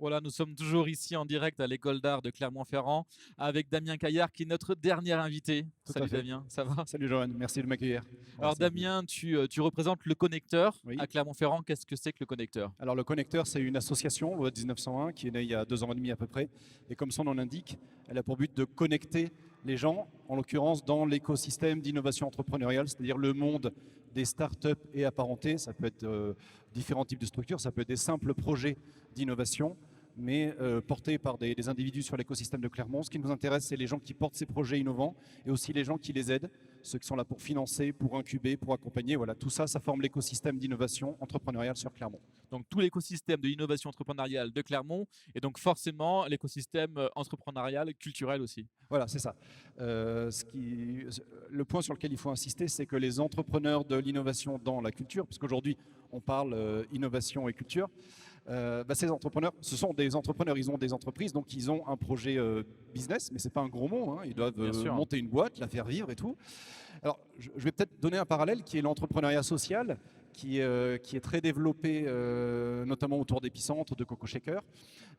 Voilà, nous sommes toujours ici en direct à l'école d'art de Clermont-Ferrand avec Damien Caillard qui est notre dernier invité. Tout à Salut fait. Damien, ça va? Salut Johan, merci de m'accueillir. Alors Merci beaucoup. Damien, tu représentes le Connecteur à Oui. Clermont-Ferrand. Qu'est-ce que c'est que le Connecteur? Alors le Connecteur, c'est une association, loi 1901, qui est née il y a 2 ans et demi à peu près. Et comme son nom l'indique, elle a pour but de connecter les gens, en l'occurrence dans l'écosystème d'innovation entrepreneuriale, c'est-à-dire le monde des startups et apparentés. Ça peut être différents types de structures, ça peut être des simples projets d'innovation, mais portés par des individus sur l'écosystème de Clermont. Ce qui nous intéresse, c'est les gens qui portent ces projets innovants et aussi les gens qui les aident, ceux qui sont là pour financer, pour incuber, pour accompagner. Voilà, tout ça, ça forme l'écosystème d'innovation entrepreneuriale sur Clermont. Donc tout l'écosystème de l'innovation entrepreneuriale de Clermont et donc forcément l'écosystème entrepreneurial culturel aussi. Voilà, c'est ça. Le point sur lequel il faut insister, c'est que les entrepreneurs de l'innovation dans la culture, parce qu'aujourd'hui on parle innovation et culture, ces entrepreneurs, ce sont des entrepreneurs, ils ont des entreprises, donc ils ont un projet business, mais c'est pas un gros mot, hein, ils doivent Bien sûr. monter une boîte, la faire vivre et tout. Alors, je vais peut-être donner un parallèle qui est l'entrepreneuriat social, qui est très développé, notamment autour d'Épicentre, de Coco Shaker.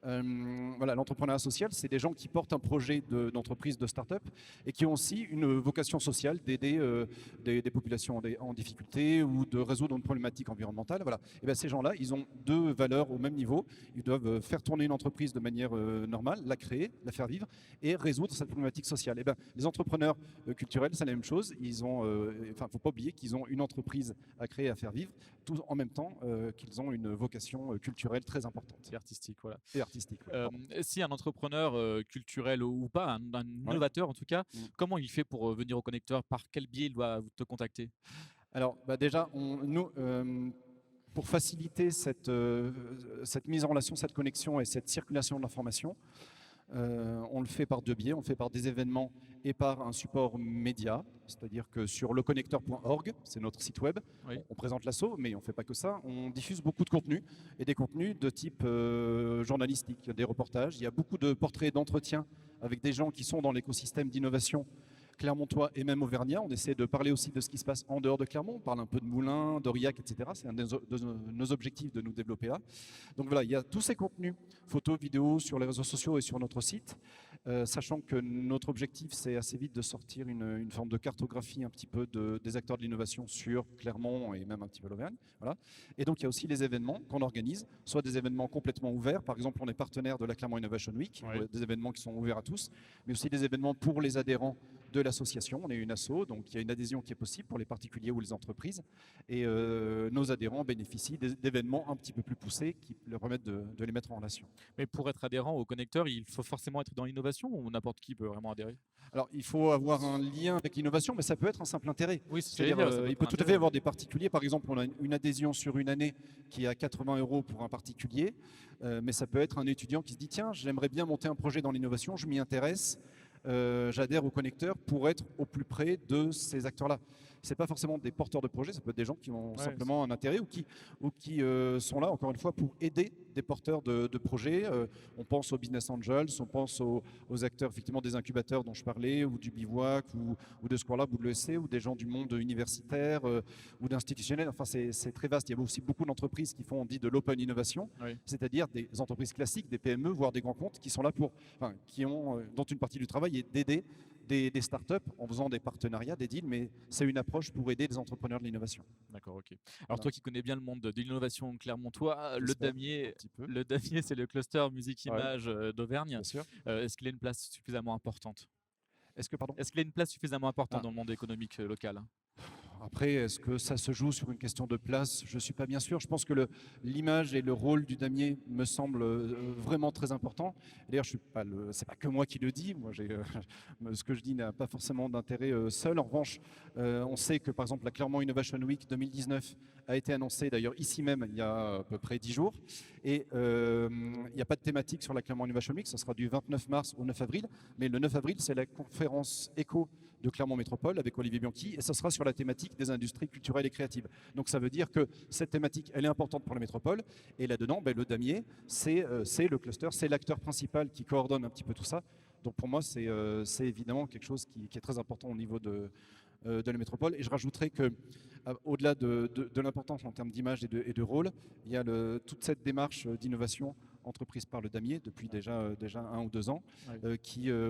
Voilà, l'entrepreneuriat social, c'est des gens qui portent un projet d'entreprise, de start-up, et qui ont aussi une vocation sociale d'aider des populations en difficulté ou de résoudre une problématique environnementale. Voilà. Et bien, ces gens-là, ils ont deux valeurs au même niveau. Ils doivent faire tourner une entreprise de manière normale, la créer, la faire vivre et résoudre cette problématique sociale. Et bien, les entrepreneurs culturels, c'est la même chose. Ils ont, faut pas oublier qu'ils ont une entreprise à créer, à faire vivre, tout en même temps qu'ils ont une vocation culturelle très importante. Et artistique, voilà. Et artistique. Ouais, pardon. Si un entrepreneur culturel ou pas, un Ouais. innovateur en tout cas, Mm. comment il fait pour venir au Connecteur? Par quel biais il doit te contacter? Alors, déjà, nous, pour faciliter cette mise en relation, cette connexion et cette circulation de l'information, on le fait par deux biais. On le fait par des événements et par un support média. C'est-à-dire que sur leconnecteur.org, c'est notre site web, Oui. on présente l'asso, mais on ne fait pas que ça. On diffuse beaucoup de contenus, et des contenus de type journalistique, des reportages. Il y a beaucoup de portraits d'entretien avec des gens qui sont dans l'écosystème d'innovation clermontois et même auvergnat. On essaie de parler aussi de ce qui se passe en dehors de Clermont. On parle un peu de Moulins, d'Aurillac, etc. C'est un de nos objectifs de nous développer là. Donc voilà, il y a tous ces contenus, photos, vidéos sur les réseaux sociaux et sur notre site, sachant que notre objectif, c'est assez vite de sortir une forme de cartographie un petit peu des acteurs de l'innovation sur Clermont et même un petit peu l'Auvergne. Voilà. Et donc il y a aussi les événements qu'on organise, soit des événements complètement ouverts. Par exemple, on est partenaire de la Clermont Innovation Week, Oui. des événements qui sont ouverts à tous, mais aussi des événements pour les adhérents de l'association. On est une asso, donc il y a une adhésion qui est possible pour les particuliers ou les entreprises. Et nos adhérents bénéficient d'événements un petit peu plus poussés qui leur permettent de les mettre en relation. Mais pour être adhérent au Connecteur, il faut forcément être dans l'innovation ou n'importe qui peut vraiment adhérer? Alors, il faut avoir un lien avec l'innovation, mais ça peut être un simple intérêt. Oui, c'est ce que C'est-à-dire, j'allais dire, ça peut il être peut un tout à fait intérêt. avoir des particuliers. Par exemple, on a une adhésion sur une année qui est à 80 € pour un particulier, mais ça peut être un étudiant qui se dit tiens, j'aimerais bien monter un projet dans l'innovation, je m'y intéresse. J'adhère au Connecteur pour être au plus près de ces acteurs-là. Ce n'est pas forcément des porteurs de projets, ça peut être des gens qui ont simplement un intérêt ou qui sont là, encore une fois, pour aider des porteurs de projets. On pense aux business angels, on pense aux acteurs effectivement des incubateurs dont je parlais, ou du Bivouac, ou de Square Lab, ou de l'ESC, ou des gens du monde universitaire, ou d'institutionnel. Enfin, c'est très vaste. Il y a aussi beaucoup d'entreprises qui font, on dit, de l'open innovation, Oui. c'est-à-dire des entreprises classiques, des PME, voire des grands comptes, qui sont là dont une partie du travail est d'aider des startups en faisant des partenariats, des deals, mais c'est une approche pour aider les entrepreneurs de l'innovation. D'accord, ok. Alors Voilà. toi qui connais bien le monde de l'innovation clermontois, J'espère, un petit peu. Le damier, c'est le cluster musique-image d'Auvergne. Bien sûr. Est-ce qu'il a une place suffisamment importante? Est-ce que, pardon? Est-ce qu'il a une place suffisamment importante Ah. dans le monde économique local? Après, est-ce que ça se joue sur une question de place? Je ne suis pas bien sûr. Je pense que l'image et le rôle du damier me semblent vraiment très importants. D'ailleurs, c'est pas que moi qui le dis. Moi, ce que je dis n'a pas forcément d'intérêt seul. En revanche, on sait que, par exemple, la Clermont Innovation Week 2019 a été annoncée, d'ailleurs, ici même, il y a à peu près 10 jours. Et il n'y a pas de thématique sur la Clermont Innovation Week. Ça sera du 29 mars au 9 avril. Mais le 9 avril, c'est la conférence éco de Clermont Métropole avec Olivier Bianchi, et ça sera sur la thématique des industries culturelles et créatives. Donc ça veut dire que cette thématique, elle est importante pour la métropole, et là-dedans, le damier, c'est le cluster, c'est l'acteur principal qui coordonne un petit peu tout ça. Donc pour moi, c'est évidemment quelque chose qui est très important au niveau de la métropole. Et je rajouterais que, au-delà de l'importance en termes d'image et de rôle, il y a toute cette démarche d'innovation entreprise par le damier depuis déjà 1 ou 2 ans, Ouais.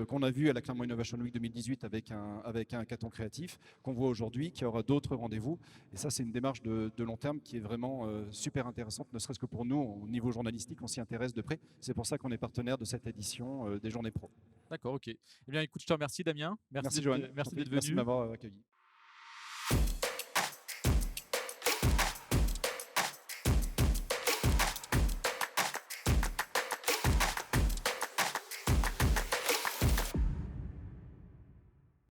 qu'on a vu à la Clermont Innovation Week 2018 avec un hackathon créatif, qu'on voit aujourd'hui, qui aura d'autres rendez-vous. Et ça, c'est une démarche de long terme qui est vraiment super intéressante, ne serait-ce que pour nous, au niveau journalistique, on s'y intéresse de près. C'est pour ça qu'on est partenaire de cette édition des Journées Pro. D'accord, ok. Eh bien, écoute, je te remercie, Damien. Merci Johan, Merci d'être merci de venu. m'avoir accueilli.